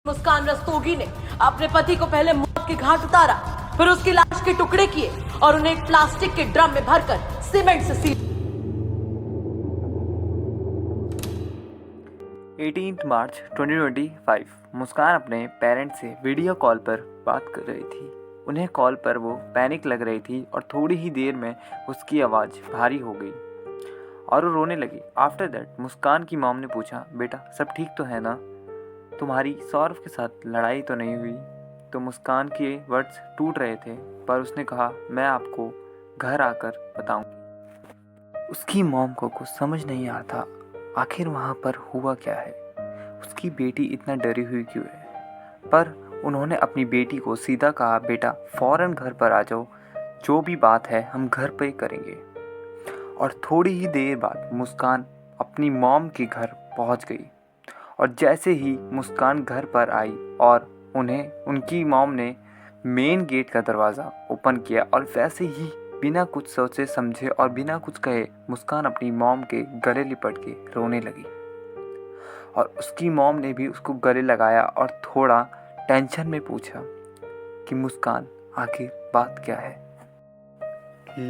मुस्कान रस्तोगी ने अपने पति को पहले मौत के घाट उतारा, फिर उसकी लाश के टुकड़े किए और उन्हें एक प्लास्टिक के ड्रम में भरकर सीमेंट से सील। 18 मार्च 2025 मुस्कान अपने पेरेंट्स से वीडियो कॉल पर बात कर रही थी। उन्हें कॉल पर वो पैनिक लग रही थी और थोड़ी ही देर में उसकी आवाज़ भारी हो गई और वो रोने लगी। आफ्टर दैट मुस्कान की मॉम ने पूछा, बेटा सब ठीक तो है ना, तुम्हारी सौरव के साथ लड़ाई तो नहीं हुई? तो मुस्कान के वर्ड्स टूट रहे थे, पर उसने कहा, मैं आपको घर आकर बताऊंगी। उसकी मॉम को कुछ समझ नहीं आ रहा था, आखिर वहाँ पर हुआ क्या है, उसकी बेटी इतना डरी हुई क्यों है। पर उन्होंने अपनी बेटी को सीधा कहा, बेटा फ़ौरन घर पर आ जाओ, जो भी बात है हम घर पर ही करेंगे। और थोड़ी ही देर बाद मुस्कान अपनी मॉम के घर पहुँच गई और जैसे ही मुस्कान घर पर आई और उन्हें उनकी मॉम ने मेन गेट का दरवाज़ा ओपन किया और वैसे ही बिना कुछ सोचे समझे और बिना कुछ कहे मुस्कान अपनी मॉम के गले लिपट के रोने लगी और उसकी मॉम ने भी उसको गले लगाया और थोड़ा टेंशन में पूछा कि मुस्कान आखिर बात क्या है।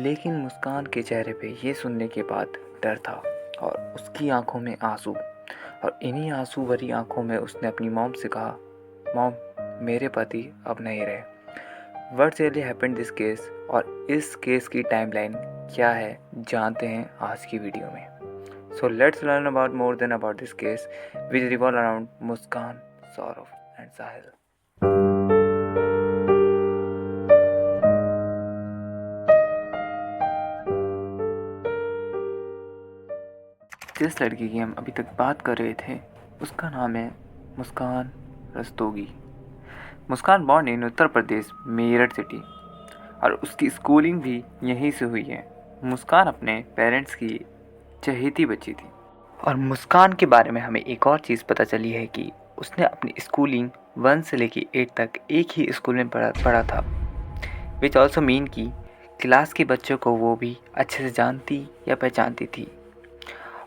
लेकिन मुस्कान के चेहरे पे ये सुनने के बाद डर था और उसकी आंखों में आंसू, और इन्हीं आंसू भरी आंखों में उसने अपनी मॉम से कहा, मॉम मेरे पति अब नहीं रहे। What really happened this case, और इस केस की टाइमलाइन क्या है जानते हैं आज की वीडियो में। So let's learn about more then about this case which revolve around Muskan, Saurav and Sahil. जिस लड़की की हम अभी तक बात कर रहे थे उसका नाम है Muskan Rastogi. Muskan born in Uttar Pradesh Meerut city और उसकी स्कूलिंग भी यहीं से हुई है। मुस्कान अपने पेरेंट्स की चहेती बच्ची थी और मुस्कान के बारे में हमें एक और चीज़ पता चली है कि उसने अपनी स्कूलिंग 1 से लेकर 8 तक एक ही स्कूल में पढ़ा था, विच ऑल्सो मीन कि क्लास के बच्चों को वो भी अच्छे से जानती या पहचानती थी।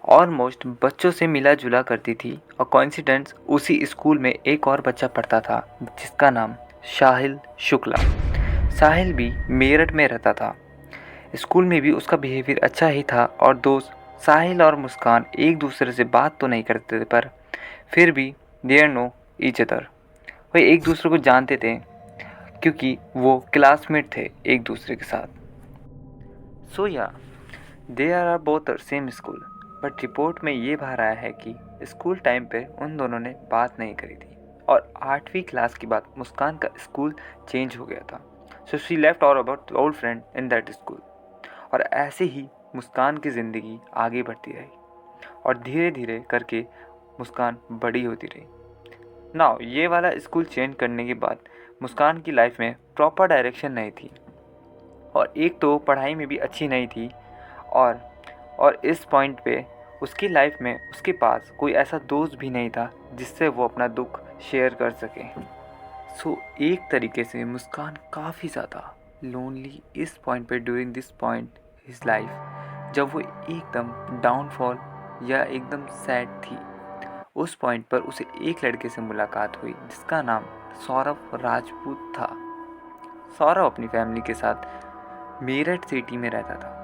ऑलमोस्ट बच्चों से मिला जुला करती थी और कोइंसिडेंस उसी स्कूल में एक और बच्चा पढ़ता था जिसका नाम साहिल शुक्ला। साहिल भी मेरठ में रहता था। स्कूल में भी उसका बिहेवियर अच्छा ही था और दोस्त साहिल और मुस्कान एक दूसरे से बात तो नहीं करते थे, पर फिर भी देयर नो ईच अदर, वे एक दूसरे को जानते थे क्योंकि वो क्लासमेट थे एक दूसरे के साथ। So yeah they are both same school, but report में ये बाहर आया है कि स्कूल टाइम पे उन दोनों ने बात नहीं करी थी और 8वीं क्लास के बाद मुस्कान का स्कूल चेंज हो गया था। So she left all about old friend in that school. और ऐसे ही मुस्कान की ज़िंदगी आगे बढ़ती रही और धीरे धीरे करके मुस्कान बड़ी होती रही। नाउ ये वाला स्कूल चेंज करने के बाद मुस्कान की लाइफ में प्रॉपर डायरेक्शन नहीं थी और एक तो पढ़ाई में भी अच्छी नहीं थी और इस पॉइंट पे उसकी लाइफ में उसके पास कोई ऐसा दोस्त भी नहीं था जिससे वो अपना दुख शेयर कर सके। सो एक तरीके से मुस्कान काफ़ी ज़्यादा लोनली इस पॉइंट पे during this point his life, जब वो एकदम डाउनफॉल या एकदम सैड थी। उस पॉइंट पर उसे एक लड़के से मुलाकात हुई जिसका नाम सौरव राजपूत था। सौरव अपनी फैमिली के साथ मेरठ सिटी में रहता था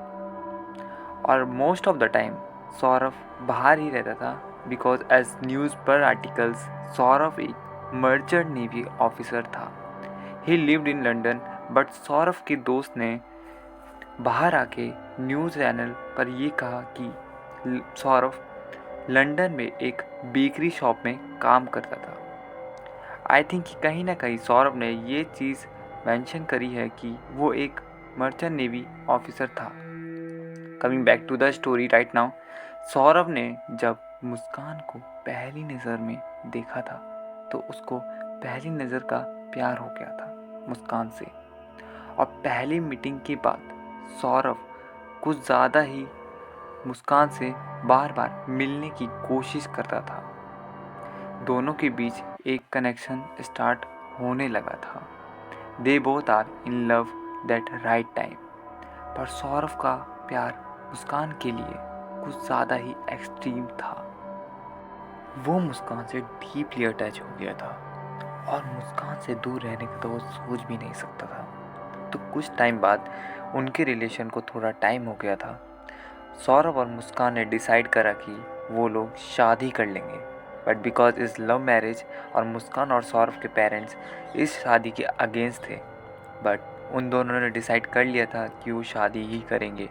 और most of the time Saurav बाहर ही रहता था because as news per articles Saurav एक मर्चेंट नेवी ऑफिसर था। He lived in London, but Saurav के दोस्त ने बाहर आके न्यूज़ चैनल पर ये कहा कि सौरव लंदन में एक बेकरी शॉप में काम करता था। आई थिंक कि कहीं ना कहीं सौरव ने ये चीज़ मेंशन करी है कि वो एक मर्चेंट नेवी ऑफिसर था। Coming back to the story right now, Saurav ने जब मुस्कान को पहली नज़र में देखा था तो उसको पहली नज़र का प्यार हो गया था मुस्कान से। और पहली मीटिंग के बाद सौरव कुछ ज़्यादा ही मुस्कान से बार बार मिलने की कोशिश करता था। दोनों के बीच एक कनेक्शन स्टार्ट होने लगा था। They both are in love that right time. पर सौरव का प्यार मुस्कान के लिए कुछ ज़्यादा ही एक्सट्रीम था। वो मुस्कान से डीपली अटैच हो गया था और मुस्कान से दूर रहने का तो वो सोच भी नहीं सकता था। तो कुछ टाइम बाद उनके रिलेशन को थोड़ा टाइम हो गया था। सौरभ और मुस्कान ने डिसाइड करा कि वो लोग शादी कर लेंगे, बट बिकॉज इस लव मैरिज और मुस्कान और सौरभ के पेरेंट्स इस शादी के अगेंस्ट थे, बट उन दोनों ने डिसाइड कर लिया था कि वो शादी ही करेंगे।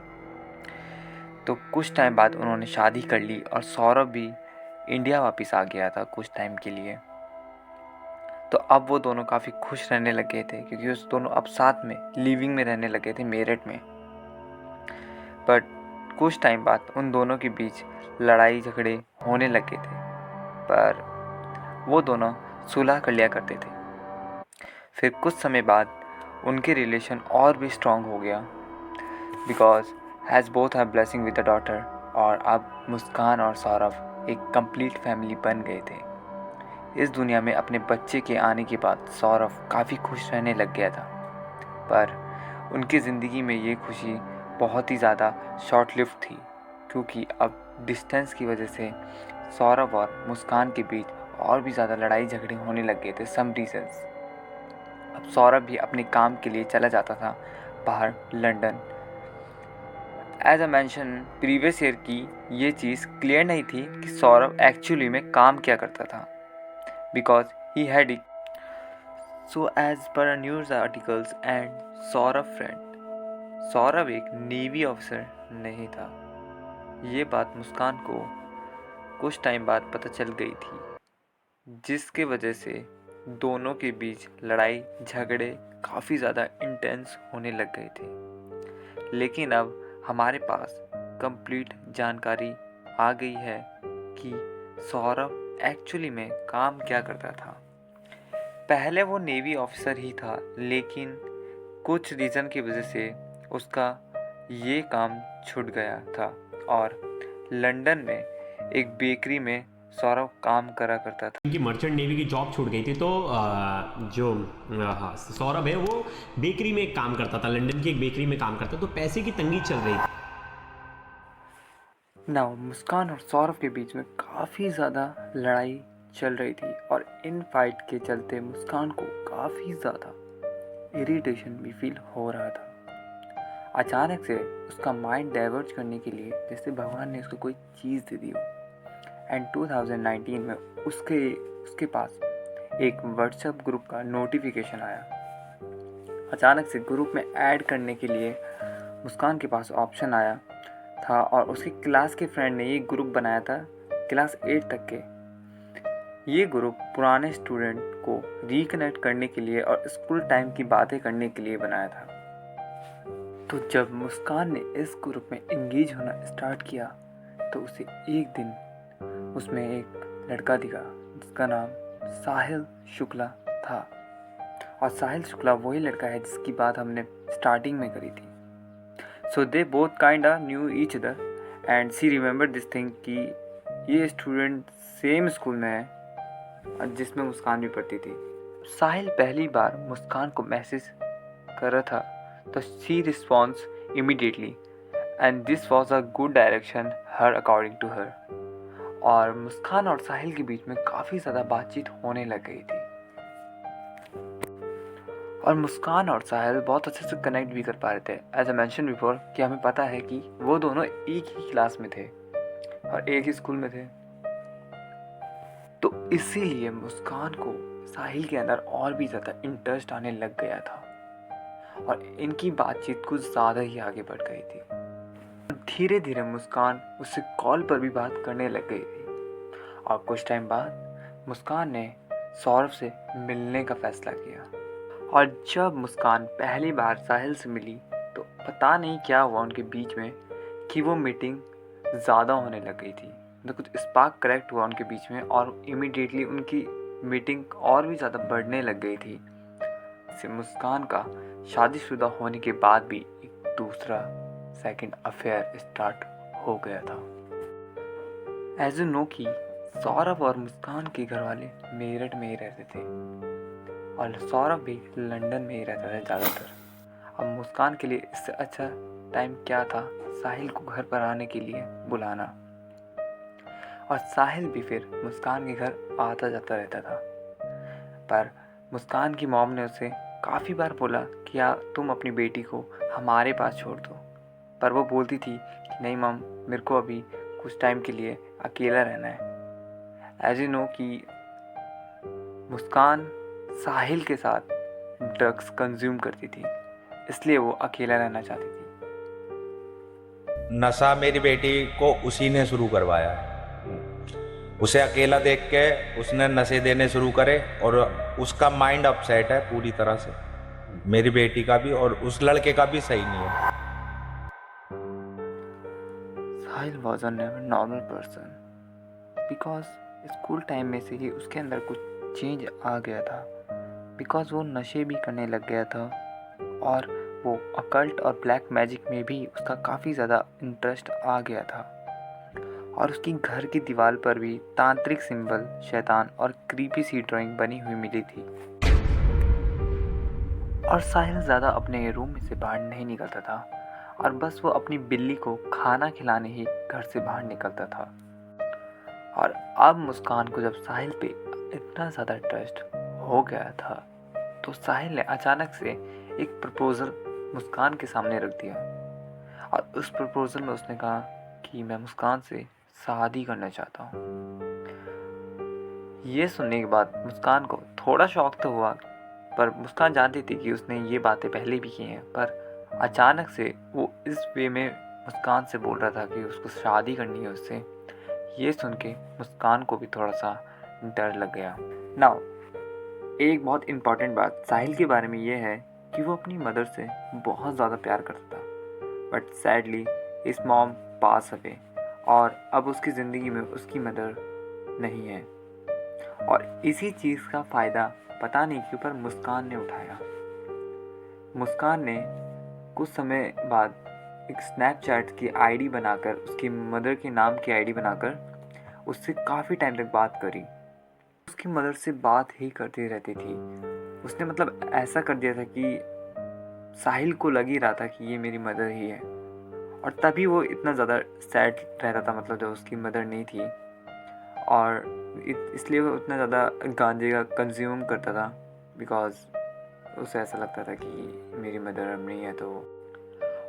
तो कुछ टाइम बाद उन्होंने शादी कर ली और सौरभ भी इंडिया वापस आ गया था कुछ टाइम के लिए। तो अब वो दोनों काफ़ी खुश रहने लगे थे क्योंकि उस दोनों अब साथ में लिविंग में रहने लगे थे मेरठ में। बट कुछ टाइम बाद उन दोनों के बीच लड़ाई झगड़े होने लगे थे, पर वो दोनों सुलह कर लिया करते थे। फिर कुछ समय बाद उनके रिलेशन और भी स्ट्रॉन्ग हो गया because has both have blessing with the daughter, और अब मुस्कान और सौरभ एक कंप्लीट फैमिली बन गए थे। इस दुनिया में अपने बच्चे के आने के बाद सौरभ काफ़ी खुश रहने लग गया था, पर उनकी ज़िंदगी में ये खुशी बहुत ही ज़्यादा शॉर्ट लिव्ड थी क्योंकि अब डिस्टेंस की वजह से सौरभ और मुस्कान के बीच और भी ज़्यादा लड़ाई झगड़े होने लग गए थे सम रीजंस। अब सौरभ भी अपने काम के लिए चला जाता था बाहर London. As a mention previous year की ये चीज़ क्लियर नहीं थी कि सौरभ एक्चुअली में काम क्या करता था because he had so as per news articles and Saurabh friend, Saurabh एक नेवी ऑफिसर नहीं था। ये बात मुस्कान को कुछ टाइम बाद पता चल गई थी, जिसके वजह से दोनों के बीच लड़ाई झगड़े काफ़ी ज़्यादा इंटेंस होने लग गए थे। लेकिन अब हमारे पास कंप्लीट जानकारी आ गई है कि सौरभ एक्चुअली में काम क्या करता था। पहले वो नेवी ऑफिसर ही था, लेकिन कुछ रीज़न की वजह से उसका ये काम छूट गया था और लंदन में एक बेकरी में सौरभ काम करा करता था। उनकी मर्चेंट नेवी की जॉब छूट गई थी, तो हाँ, सौरभ है वो बेकरी में काम करता था, लंदन की एक बेकरी में काम करता, तो पैसे की तंगी चल रही थी। नाउ मुस्कान और सौरभ के बीच में काफ़ी ज़्यादा लड़ाई चल रही थी और इन फाइट के चलते मुस्कान को काफ़ी ज़्यादा इरिटेशन भी फील हो रहा था। अचानक से उसका माइंड डाइवर्ट करने के लिए जैसे भगवान ने उसको कोई चीज़ दे दी हो। एंड 2019 में उसके पास एक व्हाट्सएप ग्रुप का नोटिफिकेशन आया। अचानक से ग्रुप में ऐड करने के लिए मुस्कान के पास ऑप्शन आया था और उसके क्लास के फ्रेंड ने ये ग्रुप बनाया था क्लास 8 तक के। ये ग्रुप पुराने स्टूडेंट को रिकनेक्ट करने के लिए और स्कूल टाइम की बातें करने के लिए बनाया था। तो जब मुस्कान ने इस ग्रुप में एंगेज होना स्टार्ट किया तो उसे एक दिन उसमें एक लड़का दिखा जिसका नाम साहिल शुक्ला था। और साहिल शुक्ला वही लड़का है जिसकी बात हमने स्टार्टिंग में करी थी। So they both kinda knew each other and see remember this thing कि ये स्टूडेंट सेम स्कूल में है जिसमें मुस्कान भी पढ़ती थी। साहिल पहली बार मुस्कान को मैसेज कर रहा था तो she response immediately and this was a good direction her according to her. और मुस्कान और साहिल के बीच में काफ़ी ज़्यादा बातचीत होने लग गई थी और मुस्कान और साहिल बहुत अच्छे से कनेक्ट भी कर पा रहे थे। एज अ मेंशन बिफोर कि हमें पता है कि वो दोनों एक ही क्लास में थे और एक ही स्कूल में थे, तो इसीलिए मुस्कान को साहिल के अंदर और भी ज़्यादा इंटरेस्ट आने लग गया था और इनकी बातचीत कुछ ज़्यादा ही आगे बढ़ गई थी। धीरे धीरे मुस्कान उससे कॉल पर भी बात करने लग गई थी और कुछ टाइम बाद मुस्कान ने सौरभ से मिलने का फैसला किया। और जब मुस्कान पहली बार साहिल से मिली तो पता नहीं क्या हुआ उनके बीच में कि वो मीटिंग ज़्यादा होने लग गई थी। तो कुछ स्पार्क करेक्ट हुआ उनके बीच में और इमीडिएटली उनकी मीटिंग और भी ज़्यादा बढ़ने लग गई थी। इससे मुस्कान का शादीशुदा होने के बाद भी एक दूसरा सेकंड अफेयर स्टार्ट हो गया था। एज यू नो कि सौरभ और मुस्कान के घर वाले मेरठ में ही रहते थे और सौरभ भी लंदन में ही रहता था ज़्यादातर। अब मुस्कान के लिए इससे अच्छा टाइम क्या था साहिल को घर पर आने के लिए बुलाना, और साहिल भी फिर मुस्कान के घर आता जाता रहता था। पर मुस्कान की मॉम ने उसे काफ़ी बार बोला कि तुम अपनी बेटी को हमारे पास छोड़ दो, पर वो बोलती थी कि नहीं मॉम, मेरे को अभी कुछ टाइम के लिए अकेला रहना है। एज यू नो कि मुस्कान साहिल के साथ ड्रग्स कंज्यूम करती थी, इसलिए वो अकेला रहना चाहती थी। नशा मेरी बेटी को उसी ने शुरू करवाया है। उसे अकेला देख के उसने नशे देने शुरू करे और उसका माइंड अपसेट है पूरी तरह से, मेरी बेटी का भी और उस लड़के का भी सही नहीं है। Sahil was a never normal person because school time में से ही उसके अंदर कुछ चेंज आ गया था, बिकॉज वो नशे भी करने लग गया था और वो अकल्ट और ब्लैक मैजिक में भी उसका काफ़ी ज़्यादा इंटरेस्ट आ गया था। और उसकी घर की दीवार पर भी तांत्रिक सिंबल, शैतान और क्रीपी सी ड्राइंग बनी हुई मिली थी। और साहिल ज़्यादा अपने रूम में से बाहर नहीं निकलता था और बस वो अपनी बिल्ली को खाना खिलाने ही घर से बाहर निकलता था। और अब मुस्कान को जब साहिल पे इतना ज़्यादा ट्रस्ट हो गया था तो साहिल ने अचानक से एक प्रपोज़ल मुस्कान के सामने रख दिया और उस प्रपोज़ल में उसने कहा कि मैं मुस्कान से शादी करना चाहता हूँ। ये सुनने के बाद मुस्कान को थोड़ा शौक तो हुआ, पर मुस्कान जानती थी कि उसने ये बातें पहले भी की हैं, पर अचानक से वो इस वे में मुस्कान से बोल रहा था कि उसको शादी करनी है उससे। ये सुन के मुस्कान को भी थोड़ा सा डर लग गया। नाउ एक बहुत इम्पॉर्टेंट बात साहिल के बारे में ये है कि वो अपनी मदर से बहुत ज़्यादा प्यार करता था, बट सैडली इस मॉम पास अवे और अब उसकी ज़िंदगी में उसकी मदर नहीं है। और इसी चीज़ का फ़ायदा पता नहीं क्यों पर मुस्कान ने उठाया। मुस्कान ने कुछ समय बाद एक स्नैपचैट की आईडी बनाकर, उसकी मदर के नाम की आईडी बनाकर उससे काफ़ी टाइम तक बात करी। उसकी मदर से बात ही करती रहती थी। उसने मतलब ऐसा कर दिया था कि साहिल को लग ही रहा था कि ये मेरी मदर ही है, और तभी वो इतना ज़्यादा सैड रहता था, मतलब जब उसकी मदर नहीं थी, और इसलिए वो उतना ज़्यादा गांजे का कंज्यूम करता था बिकॉज उसे ऐसा लगता था कि मेरी मदर अब नहीं है। तो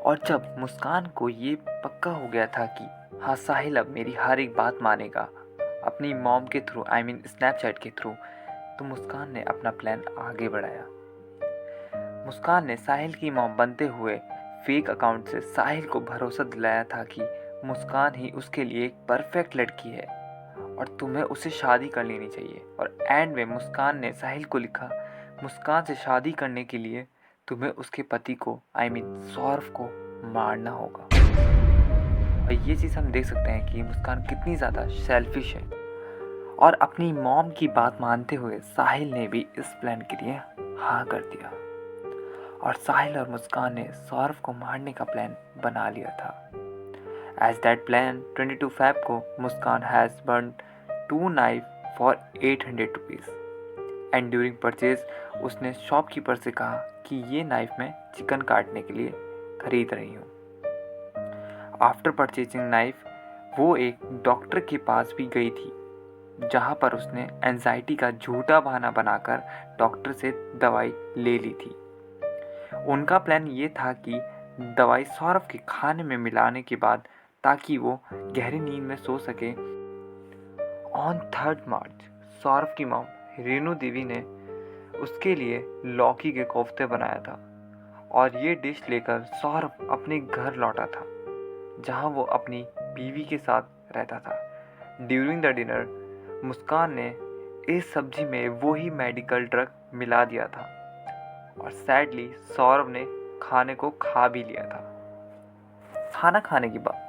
और जब मुस्कान को ये पक्का हो गया था कि हाँ साहिल अब मेरी हर एक बात मानेगा अपनी मॉम के थ्रू, आई मीन स्नैपचैट के थ्रू, तो मुस्कान ने अपना प्लान आगे बढ़ाया। मुस्कान ने साहिल की मॉम बनते हुए फेक अकाउंट से साहिल को भरोसा दिलाया था कि मुस्कान ही उसके लिए एक परफेक्ट लड़की है और तुम्हें उससे शादी कर लेनी चाहिए। और एंड में मुस्कान ने साहिल को लिखा, मुस्कान से शादी करने के लिए तुम्हें उसके पति को, आई मीन सौरभ को मारना होगा। और ये चीज़ हम देख सकते हैं कि मुस्कान कितनी ज़्यादा सेल्फिश है। और अपनी मॉम की बात मानते हुए साहिल ने भी इस प्लान के लिए हाँ कर दिया और साहिल और मुस्कान ने सौरभ को मारने का प्लान बना लिया था। As that plan, 22 Feb को मुस्कान has burned 2 knives for 800 rupees. And during purchase, उसने शॉपकीपर से कहा कि ये नाइफ मैं चिकन काटने के लिए खरीद रही हूँ। आफ्टर परचेजिंग नाइफ, वो एक डॉक्टर के पास भी गई थी, जहाँ पर उसने एंजाइटी का झूठा बहाना बनाकर डॉक्टर से दवाई ले ली थी। उनका प्लान ये था कि दवाई सौरभ के खाने में मिलाने के बाद ताकि वो गहरी नींद में सो सके। ऑन 3 मार्च सौरभ की मॉम रेनू देवी ने उसके लिए लौकी के कोफ्ते बनाया था और ये डिश लेकर सौरभ अपने घर लौटा था, जहां वो अपनी बीवी के साथ रहता था। ड्यूरिंग द डिनर मुस्कान ने इस सब्जी में वही मेडिकल ड्रग मिला दिया था और सैडली सौरभ ने खाने को खा भी लिया था। खाना खाने के बाद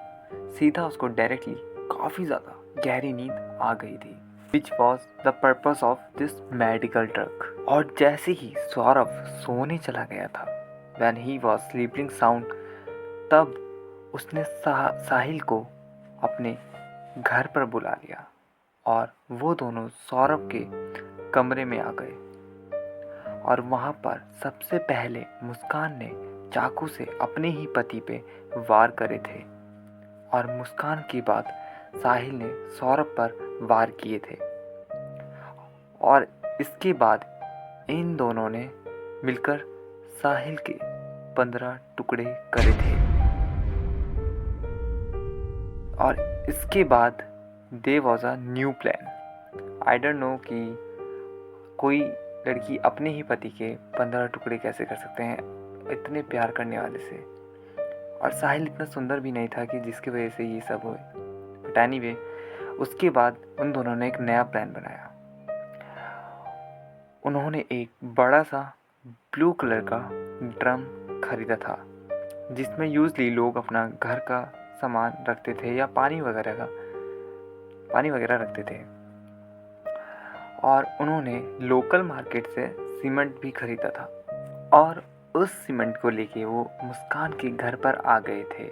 सीधा उसको डायरेक्टली काफ़ी ज़्यादा गहरी नींद आ गई थी, which was the purpose of this medical drug. और जैसे ही सौरभ सोने चला गया था, when he was sleeping sound, तब उसने साहिल को अपने घर पर बुला लिया और वो दोनों सौरभ के कमरे में आ गए। और वहाँ पर सबसे पहले मुस्कान ने चाकू से अपने ही पति पे वार करे थे और मुस्कान की बात साहिल ने सौरभ पर वार किए थे। और इसके बाद इन दोनों ने मिलकर साहिल के 15 टुकड़े करे थे और इसके बाद they was a new plan. I don't know कि कोई लड़की अपने ही पति के 15 टुकड़े कैसे कर सकते हैं इतने प्यार करने वाले से। और साहिल इतना सुंदर भी नहीं था कि जिसकी वजह से ये सब हुए। बट एनीवे, उसके बाद उन दोनों ने एक नया प्लान बनाया। उन्होंने एक बड़ा सा ब्लू कलर का ड्रम खरीदा था जिसमें यूजली लोग अपना घर का सामान रखते थे या पानी वगैरह रखते थे। और उन्होंने लोकल मार्केट से सीमेंट भी खरीदा था और उस सीमेंट को लेके वो मुस्कान के घर पर आ गए थे।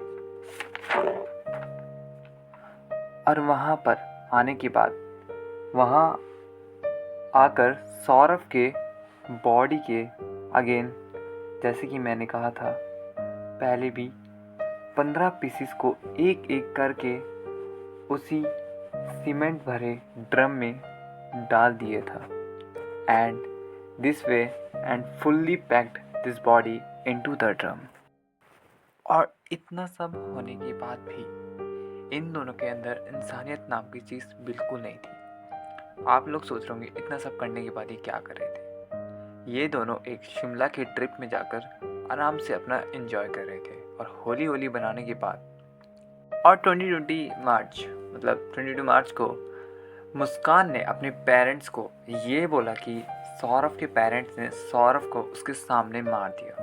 और वहाँ पर आने के बाद वहाँ आकर सौरभ के बॉडी के अगेन, जैसे कि मैंने कहा था पहले भी, 15 पीसीस को एक एक करके उसी सीमेंट भरे ड्रम में डाल दिया था। And this way and fully packed this body into the drum. और इतना सब होने के बाद भी इन दोनों के अंदर इंसानियत नाम की चीज़ बिल्कुल नहीं थी। आप लोग सोच रहे होंगे इतना सब करने के बाद ये क्या कर रहे थे। ये दोनों एक शिमला के ट्रिप में जाकर आराम से अपना एंजॉय कर रहे थे और होली बनाने के बाद और 22 मार्च को मुस्कान ने अपने पेरेंट्स को ये बोला कि सौरभ के पेरेंट्स ने सौरभ को उसके सामने मार दिया।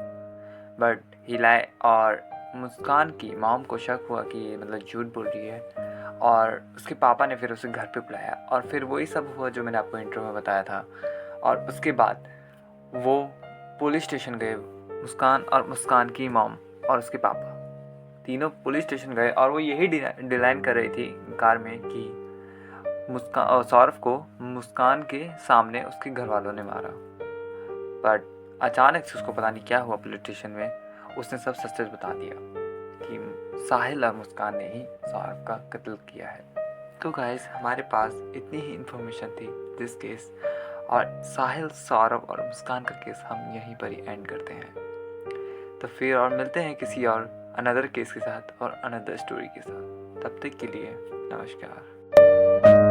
बट ही लाई और मुस्कान की मॉम को शक हुआ कि ये झूठ बोल रही है और उसके पापा ने फिर उसे घर पे बुलाया और फिर वही सब हुआ जो मैंने आपको इंट्रो में बताया था। और उसके बाद वो पुलिस स्टेशन गए, मुस्कान की मॉम और उसके पापा तीनों पुलिस स्टेशन गए और वो यही डिनाइन कर रही थी कार में कि सौरभ को मुस्कान के सामने उसके घर वालों ने मारा। बट अचानक से उसको पता नहीं क्या हुआ, पुलिस स्टेशन में उसने सब सच बता दिया कि साहिल और मुस्कान ने ही सौरभ का कत्ल किया है। तो गाइस, हमारे पास इतनी ही इन्फॉर्मेशन थी दिस केस, और साहिल, सौरभ और मुस्कान का केस हम यहीं पर ही एंड करते हैं। तो फिर और मिलते हैं किसी और अनदर केस के साथ और अनदर स्टोरी के साथ। तब तक के लिए नमस्कार।